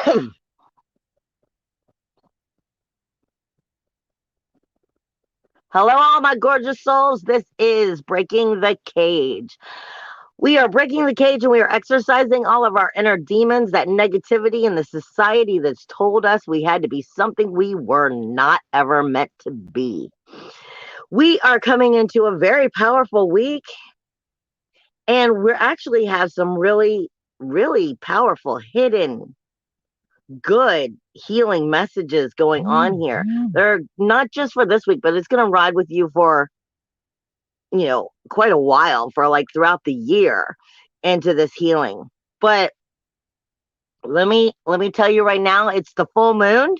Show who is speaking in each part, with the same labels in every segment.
Speaker 1: Hello, all my gorgeous souls. This is Breaking the Cage. We are breaking the cage and we are exercising all of our inner demons, that negativity in the society that's told us we had to be something we were not ever meant to be. We are coming into a very powerful week, and we actually have some really, really powerful, hidden, good healing messages going on here. They're not just for this week, but it's going to ride with you for quite a while, for like throughout the year into this healing. But let me tell you right now, it's the full moon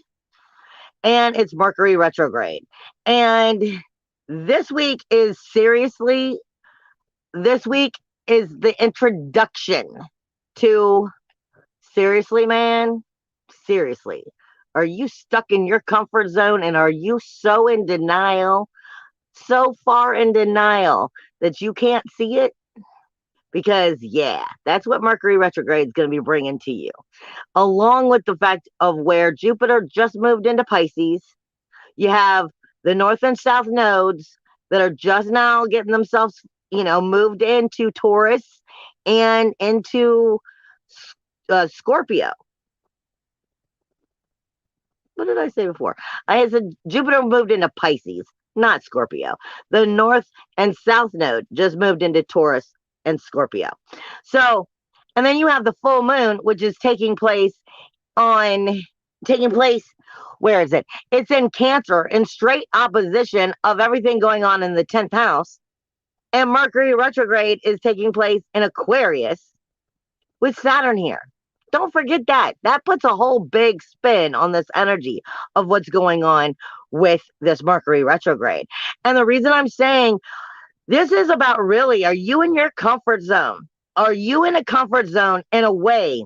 Speaker 1: and it's Mercury retrograde. And this week is the introduction to seriously, man, seriously. Are you stuck in your comfort zone, and are you so in denial, so far in denial that you can't see it? Because, yeah, that's what Mercury retrograde is going to be bringing to you, along with the fact of where Jupiter just moved into Pisces. You have the north and south nodes that are just now getting themselves, moved into Taurus and into Scorpio. What did I say before? I had said Jupiter moved into Pisces, not Scorpio. The north and south node just moved into Taurus and Scorpio. So, and then you have the full moon, which is taking place, where is it? It's in Cancer, in straight opposition of everything going on in the 10th house. And Mercury retrograde is taking place in Aquarius with Saturn here. Don't forget that. That puts a whole big spin on this energy of what's going on with this Mercury retrograde. And the reason I'm saying this is about, really, are you in your comfort zone? Are you in a comfort zone in a way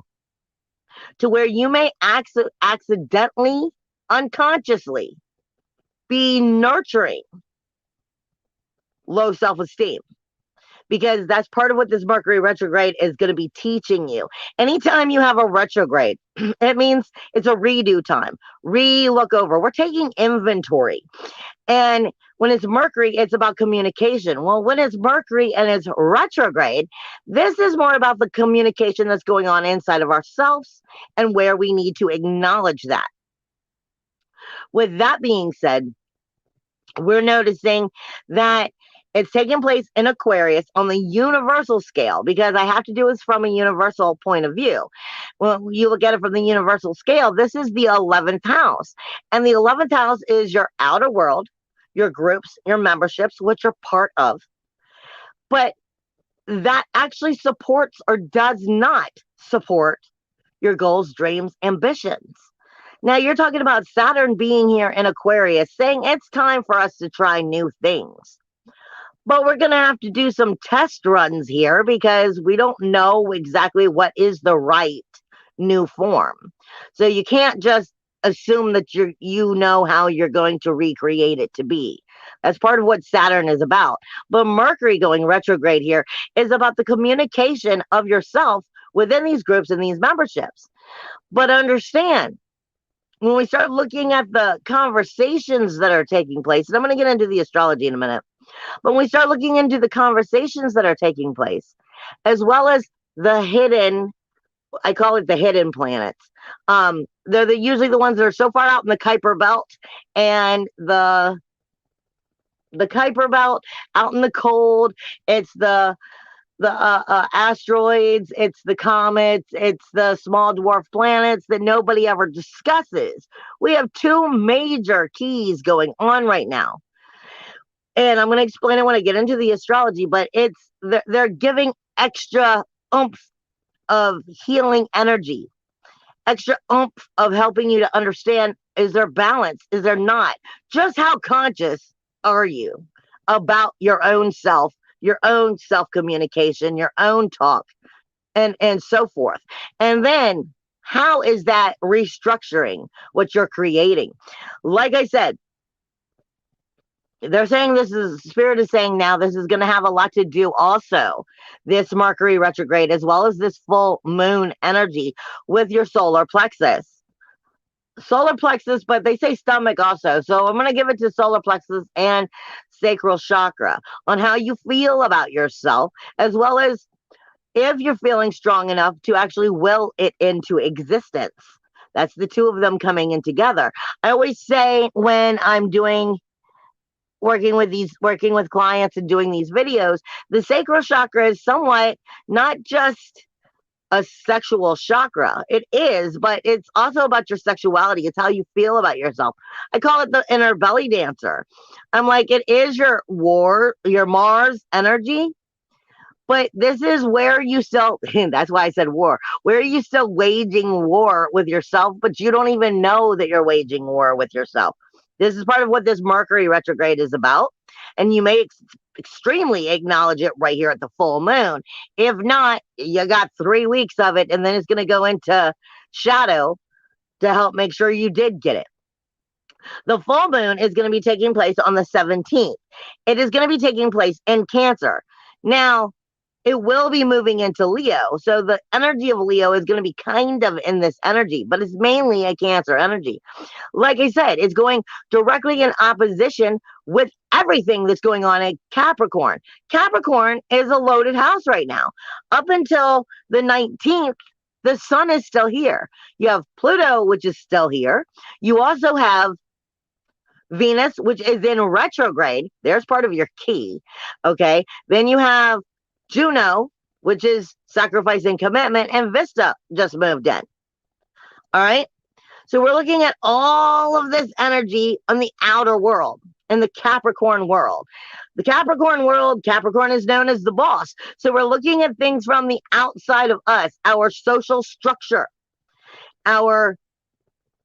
Speaker 1: to where you may accidentally, unconsciously be nurturing low self-esteem? Because that's part of what this Mercury retrograde is going to be teaching you. Anytime you have a retrograde, it means it's a redo time. Look over. We're taking inventory. And when it's Mercury, it's about communication. Well, when it's Mercury and it's retrograde, this is more about the communication that's going on inside of ourselves and where we need to acknowledge that. With that being said, we're noticing that it's taking place in Aquarius on the universal scale, because I have to do this from a universal point of view. Well, you look at it from the universal scale, this is the 11th house. And the 11th house is your outer world, your groups, your memberships, which you're part of. But that actually supports or does not support your goals, dreams, ambitions. Now, you're talking about Saturn being here in Aquarius, saying it's time for us to try new things. But we're going to have to do some test runs here, because we don't know exactly what is the right new form. So you can't just assume that you know how you're going to recreate it to be. That's part of what Saturn is about. But Mercury going retrograde here is about the communication of yourself within these groups and these memberships. But understand, when we start looking at the conversations that are taking place, and I'm going to get into the astrology in a minute, but when we start looking into the conversations that are taking place, as well as the hidden, I call it the hidden planets. They're usually the ones that are so far out in the Kuiper belt, and the Kuiper belt out in the cold. It's the asteroids, it's the comets, it's the small dwarf planets that nobody ever discusses. We have two major keys going on right now. And I'm going to explain it when I get into the astrology, but they're giving extra oomph of healing energy, extra oomph of helping you to understand, is there balance? Is there not? Just how conscious are you about your own self, your own self-communication, your own talk, and so forth? And then how is that restructuring what you're creating? Like I said, They're saying this is, Spirit is saying now this is going to have a lot to do also, this Mercury retrograde, as well as this full moon energy with your solar plexus. Solar plexus, but they say stomach also. So I'm going to give it to solar plexus and sacral chakra on how you feel about yourself, as well as if you're feeling strong enough to actually will it into existence. That's the two of them coming in together. I always say when I'm doing working with clients and doing these videos, the sacral chakra is somewhat not just a sexual chakra. It is, but it's also about your sexuality. It's how you feel about yourself. I call it the inner belly dancer. I'm like, it is your Mars energy, but this is where you still, that's why I said war, where are you still waging war with yourself, but you don't even know that you're waging war with yourself. This is part of what this Mercury retrograde is about. And you may extremely acknowledge it right here at the full moon. If not, you got 3 weeks of it, and then it's going to go into shadow to help make sure you did get it. The full moon is going to be taking place on the 17th. It is going to be taking place in Cancer. Now, it will be moving into Leo. So the energy of Leo is going to be kind of in this energy, but it's mainly a Cancer energy. Like I said, it's going directly in opposition with everything that's going on at Capricorn. Capricorn is a loaded house right now. Up until the 19th, the sun is still here. You have Pluto, which is still here. You also have Venus, which is in retrograde. There's part of your key. Okay. Then you have Juno, which is sacrifice and commitment, and Vista just moved in. All right. So we're looking at all of this energy on the outer world, in the Capricorn world. The Capricorn world, Capricorn is known as the boss. So we're looking at things from the outside of us, our social structure. Our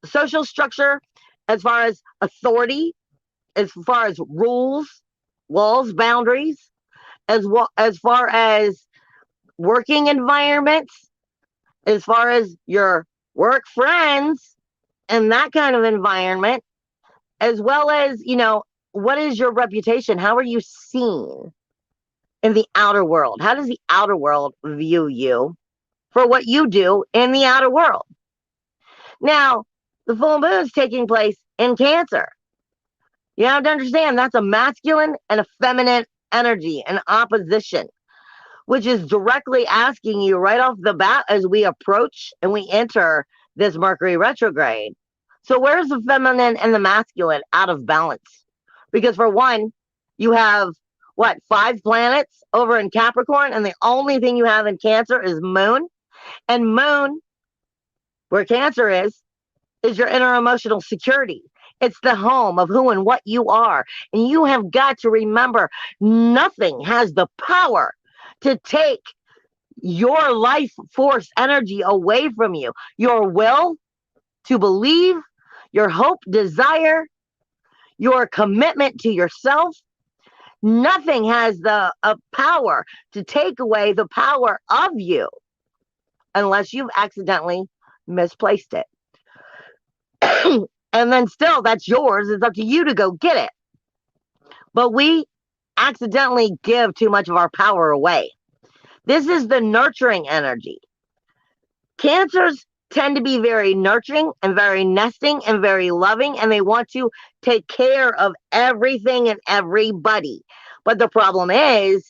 Speaker 1: social structure as far as authority, as far as rules, walls, boundaries, as far as working environments, as far as your work friends and that kind of environment, as well as, what is your reputation? How are you seen in the outer world? How does the outer world view you for what you do in the outer world? Now, the full moon is taking place in Cancer. You have to understand that's a masculine and a feminine energy, an opposition, which is directly asking you right off the bat as we approach and we enter this Mercury retrograde. So where's the feminine and the masculine out of balance? Because for one, you have what, 5 planets over in Capricorn, and the only thing you have in Cancer is Moon. And Moon, where Cancer is your inner emotional security. It's the home of who and what you are. And you have got to remember, nothing has the power to take your life force energy away from you. Your will to believe, your hope, desire, your commitment to yourself. Nothing has the power to take away the power of you unless you've accidentally misplaced it. And then still, that's yours. It's up to you to go get it. But we accidentally give too much of our power away. This is the nurturing energy. Cancers tend to be very nurturing and very nesting and very loving, and they want to take care of everything and everybody. But the problem is,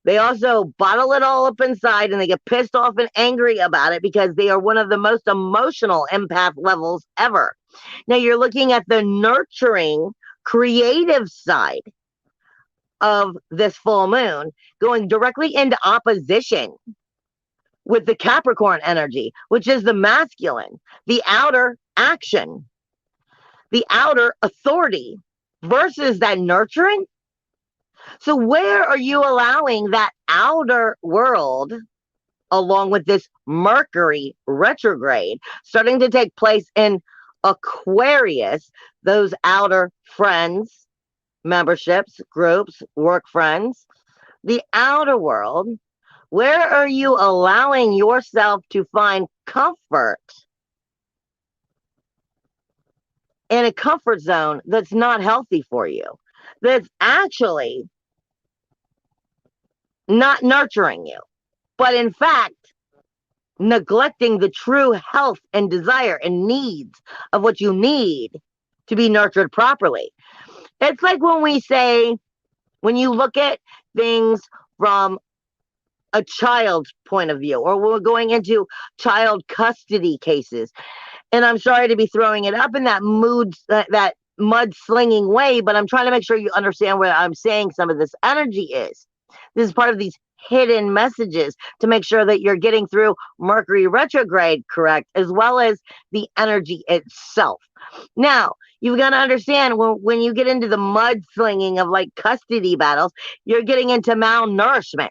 Speaker 1: they also bottle it all up inside and they get pissed off and angry about it because they are one of the most emotional empath levels ever. Now you're looking at the nurturing, creative side of this full moon going directly into opposition with the Capricorn energy, which is the masculine, the outer action, the outer authority versus that nurturing. So where are you allowing that outer world, along with this Mercury retrograde starting to take place in Aquarius, those outer friends, memberships, groups, work friends, the outer world, where are you allowing yourself to find comfort in a comfort zone that's not healthy for you? that's actually not nurturing you, but in fact, neglecting the true health and desire and needs of what you need to be nurtured properly. It's like when we say, when you look at things from a child's point of view, or we're going into child custody cases. And I'm sorry to be throwing it up in that that mud-slinging way, but I'm trying to make sure you understand where I'm saying some of this energy is. This is part of these hidden messages to make sure that you're getting through Mercury retrograde correct, as well as the energy itself. Now, you've got to understand when you get into the mudslinging of like custody battles, you're getting into malnourishment.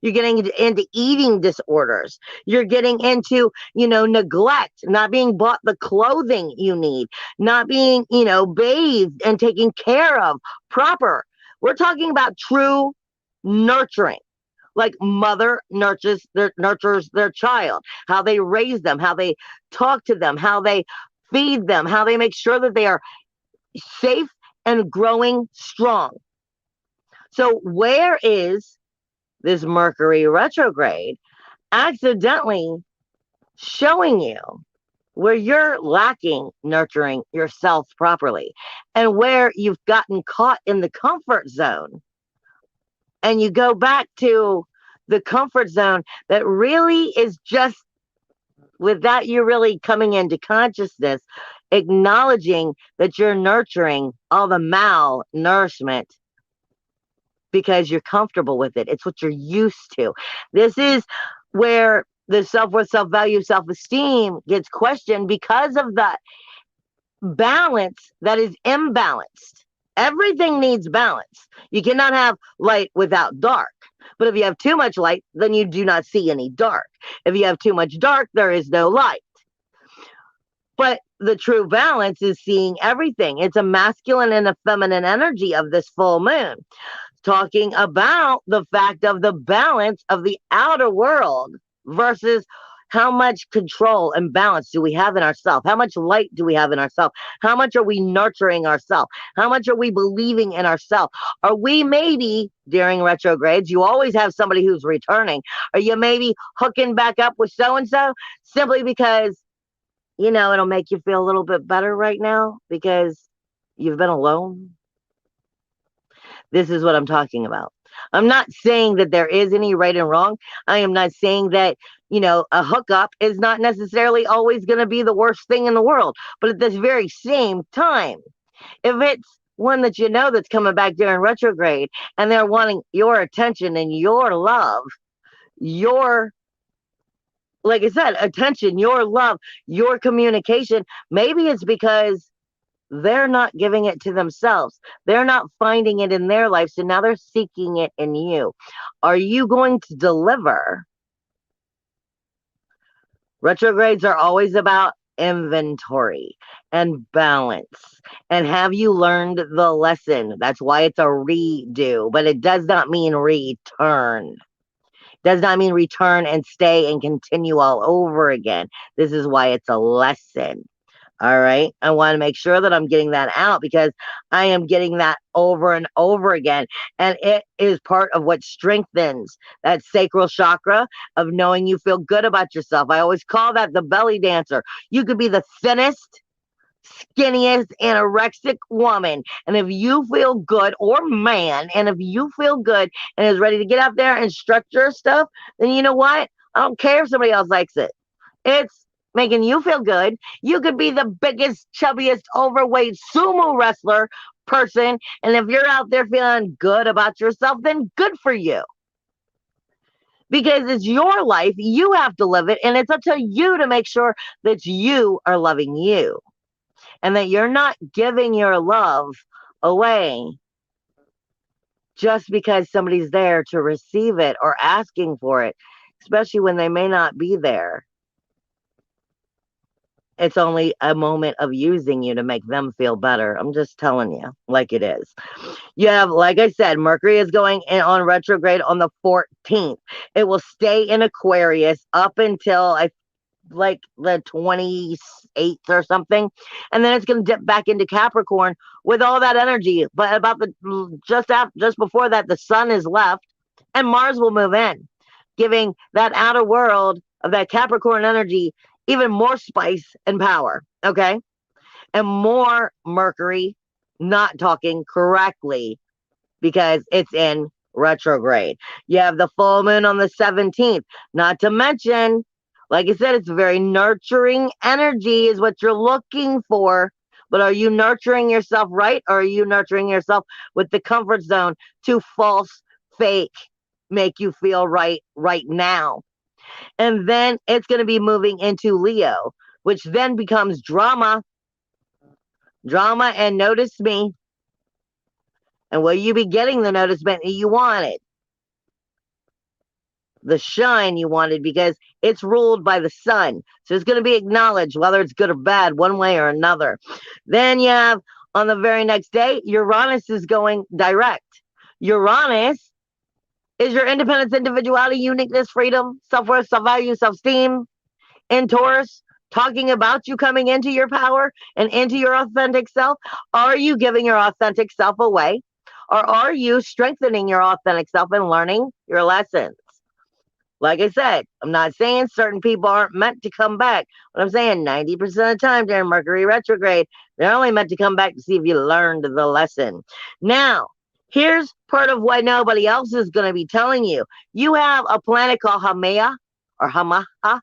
Speaker 1: You're getting into eating disorders. You're getting into, neglect, not being bought the clothing you need, not being, bathed and taken care of proper. We're talking about true nurturing, like mother nurtures their child, how they raise them, how they talk to them, how they feed them, how they make sure that they are safe and growing strong. So where is this Mercury retrograde accidentally showing you where you're lacking nurturing yourself properly and where you've gotten caught in the comfort zone? And you go back to the comfort zone that really is just, with that, you're really coming into consciousness, acknowledging that you're nurturing all the malnourishment because you're comfortable with it. It's what you're used to. This is where the self-worth, self-value, self-esteem gets questioned because of the balance that is imbalanced. Everything needs balance. You cannot have light without dark. But if you have too much light, then you do not see any dark. If you have too much dark, there is no light. But the true balance is seeing everything. It's a masculine and a feminine energy of this full moon, talking about the fact of the balance of the outer world versus how much control and balance do we have in ourselves? How much light do we have in ourselves? How much are we nurturing ourselves? How much are we believing in ourselves? Are we maybe, during retrogrades, you always have somebody who's returning, are you maybe hooking back up with so-and-so simply because, it'll make you feel a little bit better right now because you've been alone? This is what I'm talking about. I'm not saying that there is any right and wrong. I am not saying that, a hookup is not necessarily always going to be the worst thing in the world. But at this very same time, if it's one that that's coming back during retrograde and they're wanting your attention and your love, your, like I said, attention, your love, your communication, maybe it's because they're not giving it to themselves. They're not finding it in their life. So now they're seeking it in you. Are you going to deliver? Retrogrades are always about inventory and balance. And have you learned the lesson? That's why it's a redo, but it does not mean return. Does not mean return and stay and continue all over again. This is why it's a lesson. All right. I want to make sure that I'm getting that out because I am getting that over and over again. And it is part of what strengthens that sacral chakra of knowing you feel good about yourself. I always call that the belly dancer. You could be the thinnest, skinniest, anorexic woman. And if you feel good, or man, and if you feel good and is ready to get out there and structure stuff, then you know what? I don't care if somebody else likes it. It's making you feel good. You could be the biggest, chubbiest, overweight sumo wrestler person. And if you're out there feeling good about yourself, then good for you. Because it's your life. You have to live it. And it's up to you to make sure that you are loving you. And that you're not giving your love away just because somebody's there to receive it or asking for it, especially when they may not be there. It's only a moment of using you to make them feel better. I'm just telling you like it is. You have, like I said, Mercury is going in on retrograde on the 14th. It will stay in Aquarius up until like the 28th or something, and then it's going to dip back into Capricorn with all that energy. But about the just before that, the sun is left, and Mars will move in, giving that outer world of that Capricorn energy even more spice and power. Okay, and more Mercury not talking correctly because it's in retrograde. You have the full moon on the 17th, not to mention, like I said, it's very nurturing energy, is what you're looking for. But are you nurturing yourself right, or are you nurturing yourself with the comfort zone to false, fake, make you feel right now? And then it's going to be moving into Leo, which then becomes drama, and notice me. And will you be getting the noticement that you wanted? The shine you wanted, because it's ruled by the sun. So it's going to be acknowledged, whether it's good or bad, one way or another. Then you have, on the very next day, Uranus is going direct. Uranus is your independence, individuality, uniqueness, freedom, self-worth, self-value, self-esteem. In Taurus, talking about you coming into your power and into your authentic self. Are you giving your authentic self away? Or are you strengthening your authentic self and learning your lessons? Like I said, I'm not saying certain people aren't meant to come back, but I'm saying 90% of the time during Mercury retrograde, they're only meant to come back to see if you learned the lesson. Now, here's part of what nobody else is going to be telling you. You have a planet called Haumea or Hamaha.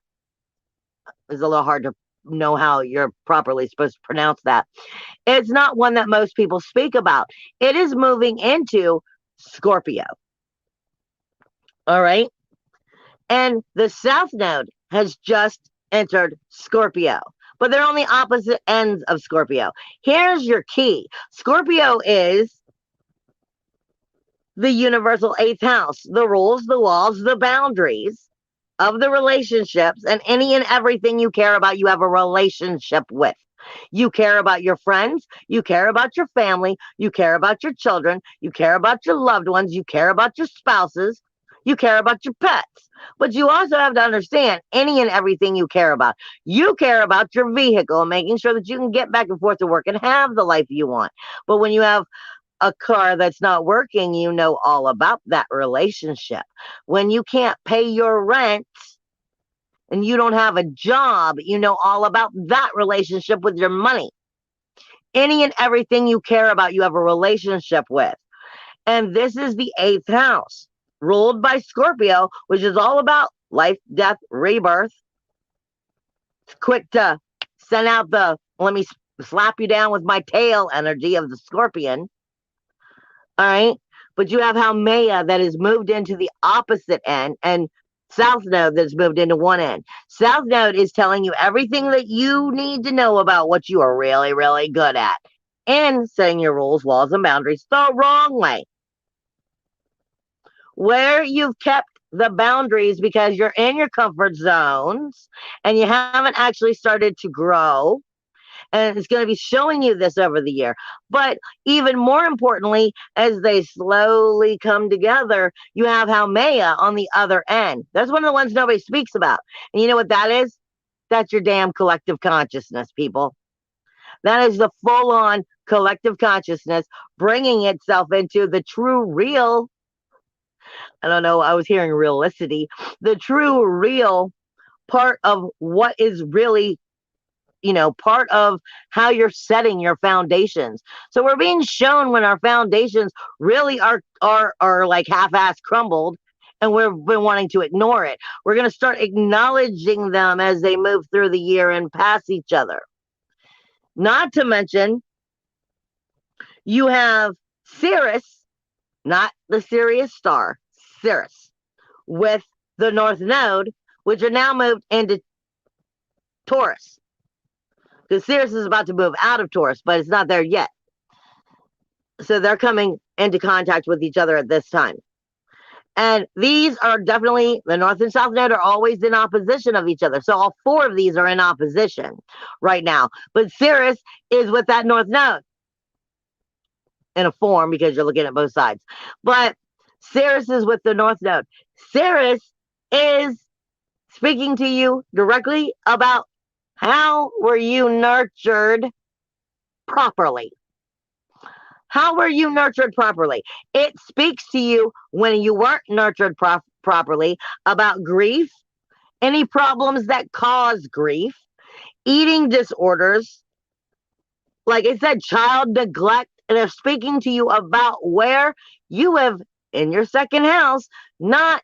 Speaker 1: It's a little hard to know how you're properly supposed to pronounce that. It's not one that most people speak about. It is moving into Scorpio. All right. And the South Node has just entered Scorpio, but they're on the opposite ends of Scorpio. Here's your key. Scorpio is the universal eighth house, the rules, the laws, the boundaries of the relationships, and any and everything you care about, you have a relationship with. You care about your friends, you care about your family, you care about your children, you care about your loved ones, you care about your spouses, you care about your pets. But you also have to understand any and everything you care about. You care about your vehicle and making sure that you can get back and forth to work and have the life you want. But when you have a car that's not working, you know all about that relationship. When you can't pay your rent and you don't have a job, you know all about that relationship with your money. Any and everything you care about, you have a relationship with. And this is the eighth house, ruled by Scorpio, which is all about life, death, rebirth. It's quick to send out the let me slap you down with my tail energy of the scorpion. All right. But you have Haumea that has moved into the opposite end, and South Node that's moved into one end. South Node is telling you everything that you need to know about what you are really, really good at, and setting your rules, laws, and boundaries the wrong way. Where you've kept the boundaries because you're in your comfort zones and you haven't actually started to grow, and it's going to be showing you this over the year. But even more importantly, as they slowly come together, you have Haumea on the other end. That's one of the ones nobody speaks about. And you know what that is? That's your damn collective consciousness, people. That is the full-on collective consciousness bringing itself into the true real. I don't know, I was hearing realicity. The true real part of what is really, part of how you're setting your foundations. So we're being shown when our foundations really are like half-ass crumbled, and we've been wanting to ignore it. We're going to start acknowledging them as they move through the year and pass each other. Not to mention, you have Sirius, not the Sirius star, Sirius, with the North Node, which are now moved into Taurus. Because Sirius is about to move out of Taurus, but it's not there yet. So they're coming into contact with each other at this time. And these are definitely, the North and South Node are always in opposition of each other. So all four of these are in opposition right now. But Sirius is with that North Node in a form, because you're looking at both sides. But Sirius is with the North Node. Sirius is speaking to you directly about how were you nurtured properly. How were you nurtured properly? It speaks to you when you weren't nurtured properly about grief, any problems that cause grief, eating disorders, like I said, child neglect. And they're speaking to you about where you have in your second house, not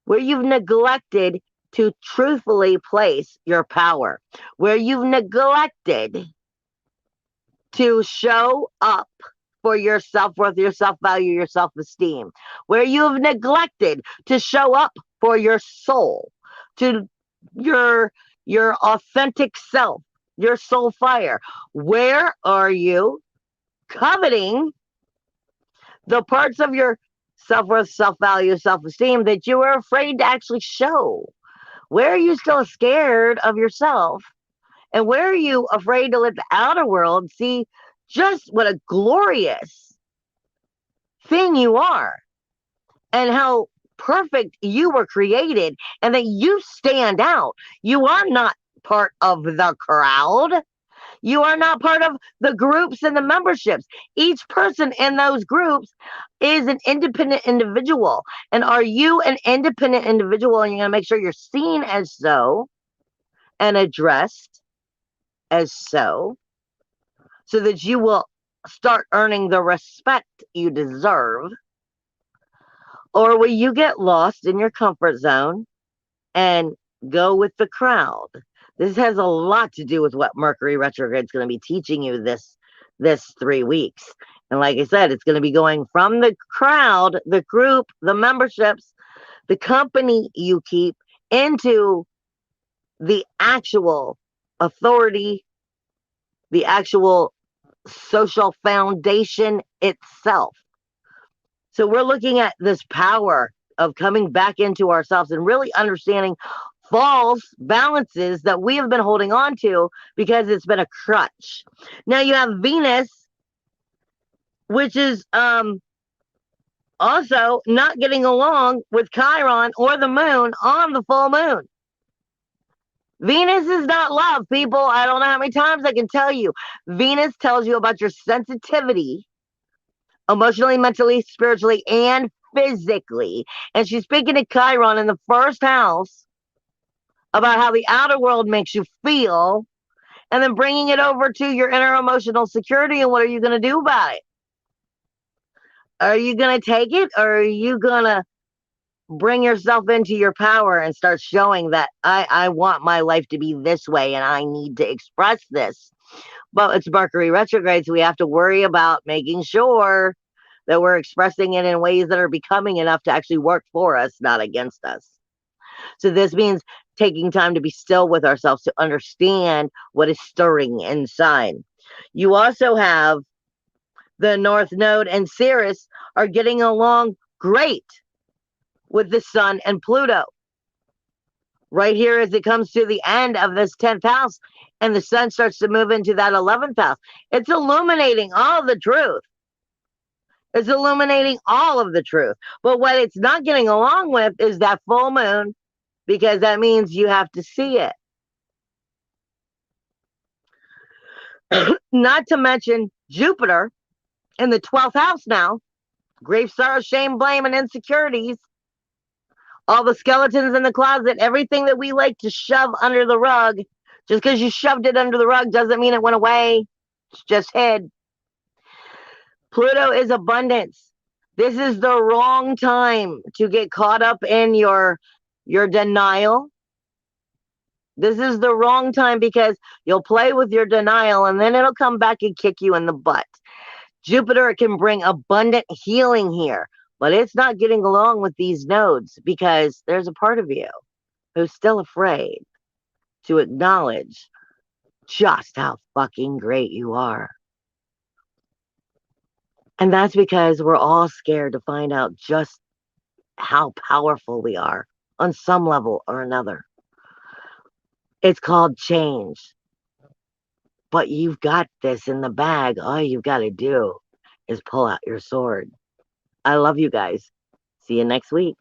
Speaker 1: where you've neglected to truthfully place your power, where you've neglected to show up for your self-worth, your self-value, your self-esteem, where you have neglected to show up for your soul, to your your authentic self, your soul fire. Where are you coveting the parts of your self-worth, self-value, self-esteem that you were afraid to actually show? Where are you still scared of yourself? And where are you afraid to let the outer world see just what a glorious thing you are and how perfect you were created and that you stand out? You are not part of the crowd. You are not part of the groups and the memberships. Each person in those groups is an independent individual. And are you an independent individual and you're going to make sure you're seen as so and addressed as so that you will start earning the respect you deserve? Or will you get lost in your comfort zone and go with the crowd? This has a lot to do with what Mercury retrograde is going to be teaching you this 3 weeks. And like I said, it's going to be going from the crowd, the group, the memberships, the company you keep into the actual authority, the actual social foundation itself. So we're looking at this power of coming back into ourselves and really understanding false balances that we have been holding on to because it's been a crutch. Now you have Venus, which is also not getting along with Chiron or the moon on the full moon. Venus is not love, people. I don't know how many times I can tell you. Venus tells you about your sensitivity, emotionally, mentally, spiritually, and physically. And she's speaking to Chiron in the first house about how the outer world makes you feel, and then bringing it over to your inner emotional security. And what are you going to do about it? Are you going to take it, or are you going to bring yourself into your power and start showing that I want my life to be this way and I need to express this? But it's Mercury retrograde, so we have to worry about making sure that we're expressing it in ways that are becoming enough to actually work for us, not against us. So this means taking time to be still with ourselves to understand what is stirring inside. You also have the North Node and Ceres are getting along great with the Sun and Pluto. Right here, as it comes to the end of this 10th house and the Sun starts to move into that 11th house, it's illuminating all the truth. It's illuminating all of the truth. But what it's not getting along with is that full moon, because that means you have to see it. Not to mention Jupiter in the 12th house now. Grief, sorrow, shame, blame, and insecurities. All the skeletons in the closet, everything that we like to shove under the rug. Just because you shoved it under the rug doesn't mean it went away. It's just hid. Pluto is abundance. This is the wrong time to get caught up in your denial. This is the wrong time because you'll play with your denial and then it'll come back and kick you in the butt. Jupiter can bring abundant healing here, but it's not getting along with these nodes because there's a part of you who's still afraid to acknowledge just how fucking great you are. And that's because we're all scared to find out just how powerful we are on some level or another. It's called change. But you've got this in the bag. All you've got to do is pull out your sword. I love you guys. See you next week.